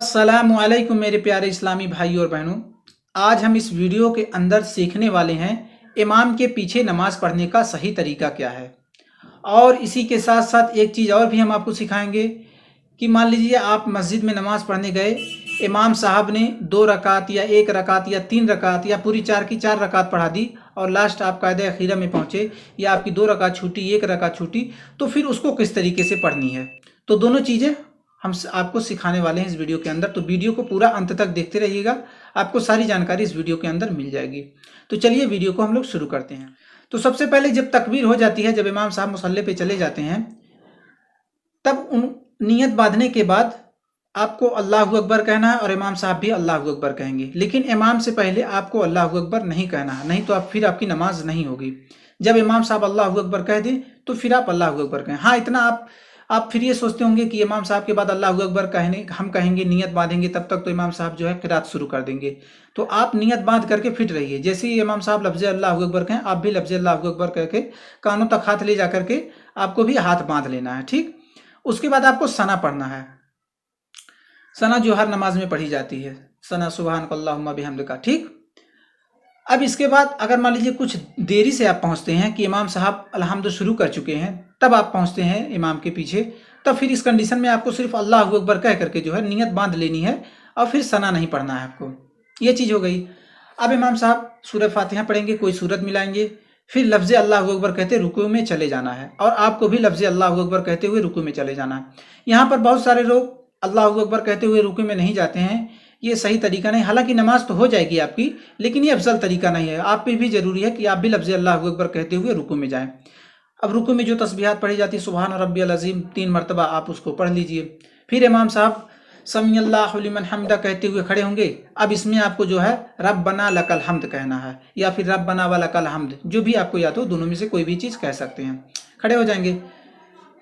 अस्सलामुअलैकुम मेरे प्यारे इस्लामी भाई और बहनों। आज हम इस वीडियो के अंदर सीखने वाले हैं इमाम के पीछे नमाज पढ़ने का सही तरीका क्या है। और इसी के साथ साथ एक चीज़ और भी हम आपको सिखाएंगे कि मान लीजिए आप मस्जिद में नमाज पढ़ने गए, इमाम साहब ने 2 रकात या 1 रकात या 3 रकात या पूरी 4 की 4 रकात पढ़ा दी और लास्ट आप कायदे अखीरा में पहुँचे या आपकी 2 रकात छूटी, 1 रकात छूटी, तो फिर उसको किस तरीके से पढ़नी है। तो दोनों चीज़ें हम आपको सिखाने वाले हैं इस वीडियो के अंदर। तो वीडियो को पूरा अंत तक देखते रहिएगा, आपको सारी जानकारी इस वीडियो के अंदर मिल जाएगी। तो चलिए वीडियो को हम लोग शुरू करते हैं। तो सबसे पहले जब तकबीर हो जाती है, जब इमाम साहब मुसल्ले पे चले जाते हैं, तब उन नियत बांधने के बाद आपको अल्लाहु अकबर कहना है और इमाम साहब भी अल्लाहु अकबर कहेंगे। लेकिन इमाम से पहले आपको अल्लाहु अकबर नहीं कहना है, नहीं तो आप फिर आपकी नमाज नहीं होगी। जब इमाम साहब अल्लाहु अकबर कह दें तो फिर आप अल्लाहु अकबर कहें। हाँ, इतना आप फिर ये सोचते होंगे कि इमाम साहब के बाद अल्लाहु अकबर कहने हम कहेंगे, नियत बांधेंगे, तब तक तो इमाम साहब जो है क़िरात शुरू कर देंगे। तो आप नियत बांध करके फिट रहिए। जैसे ही इमाम साहब लफ्ज़ अल्लाहु अकबर कहें, आप भी लफ्ज़ अल्लाहु अकबर कह के कानों तक हाथ ले जा करके आपको भी हाथ बांध लेना है, ठीक। उसके बाद आपको सना पढ़ना है। सना जो हर नमाज में पढ़ी जाती है, सना सुबहानक अल्लाहुम्मा बिहम्दिका, ठीक। अब इसके बाद अगर मान लीजिए कुछ देरी से आप पहुंचते हैं कि इमाम साहब अलहम्द शुरू कर चुके हैं, तब आप पहुंचते हैं इमाम के पीछे, तब फिर इस कंडीशन में आपको सिर्फ अल्लाहु अकबर कह करके जो है नियत बांध लेनी है और फिर सना नहीं पढ़ना है आपको। ये चीज़ हो गई। अब इमाम साहब सूरह फातिहा पढ़ेंगे, कोई सूरत मिलाएंगे, फिर लफ्ज़ अल्लाहु अकबर कहते रुकू में चले जाना है और आपको भी लफ्ज़ अल्लाहु अकबर कहते हुए रुकू में चले जाना है। यहाँ पर बहुत सारे लोग अल्लाहु अकबर कहते हुए रुकू में नहीं जाते हैं, ये सही तरीका नहीं। हालांकि नमाज तो हो जाएगी आपकी, लेकिन ये अफजल तरीका नहीं है। आप पे भी जरूरी है कि आप भी लफ्ज़ अल्लाहु अकबर कहते हुए रुकू में जाएं। अब रुकू में जो तस्बीहात पढ़ी जाती है, सुबहान रब्बियल अज़ीम 3 मरतबा आप उसको पढ़ लीजिए। फिर इमाम साहब समी अल्लाहु लिमन हम्दा कहते हुए खड़े होंगे। अब इसमें आपको जो है रब्बना लकल हम्द कहना है या फिर रब्बना व लकल हम्द, जो भी आपको याद हो, दोनों में से कोई भी चीज़ कह सकते हैं। खड़े हो जाएंगे।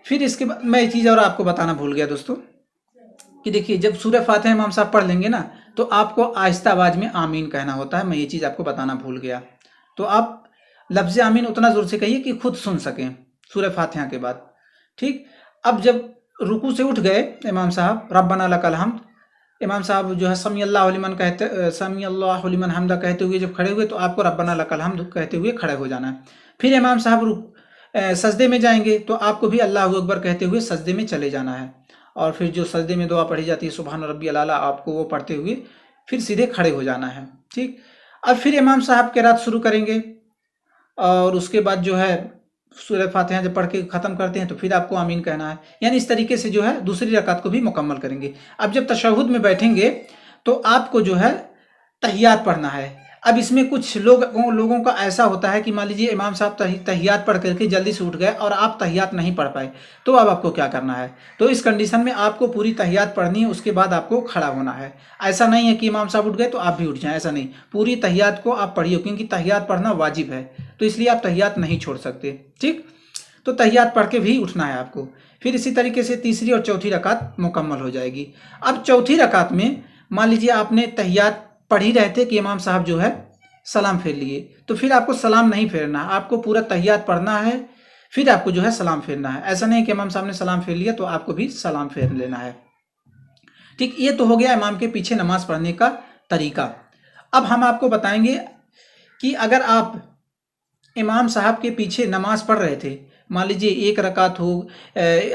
फिर इसके बाद मैं एक चीज़ और आपको बताना भूल गया दोस्तों कि देखिए, जब सूरह फातिहा इमाम साहब पढ़ लेंगे ना, तो आपको आहिस्ता आवाज़ में आमीन कहना होता है। मैं ये चीज़ आपको बताना भूल गया। तो आप लफ्ज़ आमीन उतना ज़ोर से कहिए कि खुद सुन सकें सूरह फातिहा के बाद, ठीक। अब जब रुकू से उठ गए इमाम साहब, रब्बना लकल हम्द, इमाम साहब जो है समी अल्लाहु लिमन हम्दा कहते हुए जब खड़े हुए, तो आपको रब्बना लकल हम्द कहते हुए खड़े हो जाना है। फिर इमाम साहब सजदे में जाएंगे, तो आपको भी अल्लाहु अकबर कहते हुए सजदे में चले जाना है और फिर जो सजदे में दुआ पढ़ी जाती है सुबहान रब्बियल आला, आपको वो पढ़ते हुए फिर सीधे खड़े हो जाना है, ठीक। अब फिर इमाम साहब क़िरात शुरू करेंगे और उसके बाद जो है सूरह फातिहा जब पढ़ के ख़त्म करते हैं, तो फिर आपको आमीन कहना है। यानी इस तरीके से जो है दूसरी रकात को भी मुकम्मल करेंगे। अब जब तशहुद में बैठेंगे, तो आपको जो है तहियात पढ़ना है। अब इसमें कुछ लोगों का ऐसा होता है कि मान लीजिए इमाम साहब तहियात पढ़ करके जल्दी से उठ गए और आप तहियात नहीं पढ़ पाए, तो अब आपको क्या करना है। तो इस कंडीशन में आपको पूरी तहियात पढ़नी है, उसके बाद आपको खड़ा होना है। ऐसा नहीं है कि इमाम साहब उठ गए तो आप भी उठ जाएं, ऐसा नहीं। पूरी तहियात को आप पढ़िए, क्योंकि तहियात पढ़ना वाजिब है, तो इसलिए आप तहियात नहीं छोड़ सकते, ठीक। तो तहियात पढ़ के भी उठना है आपको। फिर इसी तरीके से तीसरी और चौथी रकात मुकम्मल हो जाएगी। अब चौथी रकात में मान लीजिए आपने तहियात पढ़ ही रहे थे कि इमाम साहब जो है सलाम फेर लिए, तो फिर आपको सलाम नहीं फेरना है, आपको पूरा तहियात पढ़ना है, फिर आपको जो है सलाम फेरना है। ऐसा नहीं कि इमाम साहब ने सलाम फेर लिया तो आपको भी सलाम फेर लेना है, ठीक। ये तो हो गया इमाम के पीछे नमाज पढ़ने का तरीका। अब हम आपको बताएंगे कि अगर आप इमाम साहब के पीछे नमाज पढ़ रहे थे, मान लीजिए 1 रकात हो,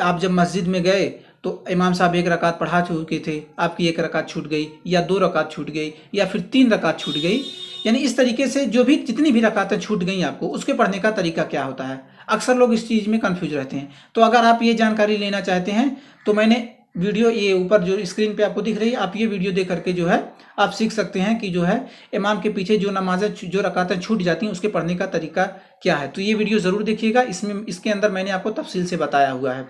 आप जब मस्जिद में गए तो इमाम साहब 1 रकात पढ़ा चुके थे, आपकी 1 रकात छूट गई या 2 रकात छूट गई या फिर 3 रकात छूट गई, यानी इस तरीके से जो भी जितनी भी रकातें छूट गई आपको, उसके पढ़ने का तरीका क्या होता है। अक्सर लोग इस चीज़ में कंफ्यूज रहते हैं। तो अगर आप ये जानकारी लेना चाहते हैं, तो मैंने वीडियो ये ऊपर जो स्क्रीन पे आपको दिख रही है, आप ये वीडियो देख करके जो है आप सीख सकते हैं कि जो है इमाम के पीछे जो नमाजें जो रकातें छूट जाती हैं उसके पढ़ने का तरीका क्या है। तो ये वीडियो ज़रूर देखिएगा, इसके अंदर मैंने आपको तफसील से बताया हुआ है।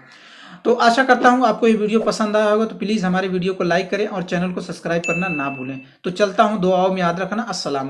तो आशा करता हूँ आपको ये वीडियो पसंद आया होगा। तो प्लीज़ हमारे वीडियो को लाइक करें और चैनल को सब्सक्राइब करना ना भूलें। तो चलता हूँ, दुआओं में याद रखना। अस्सलाम वालेकुम।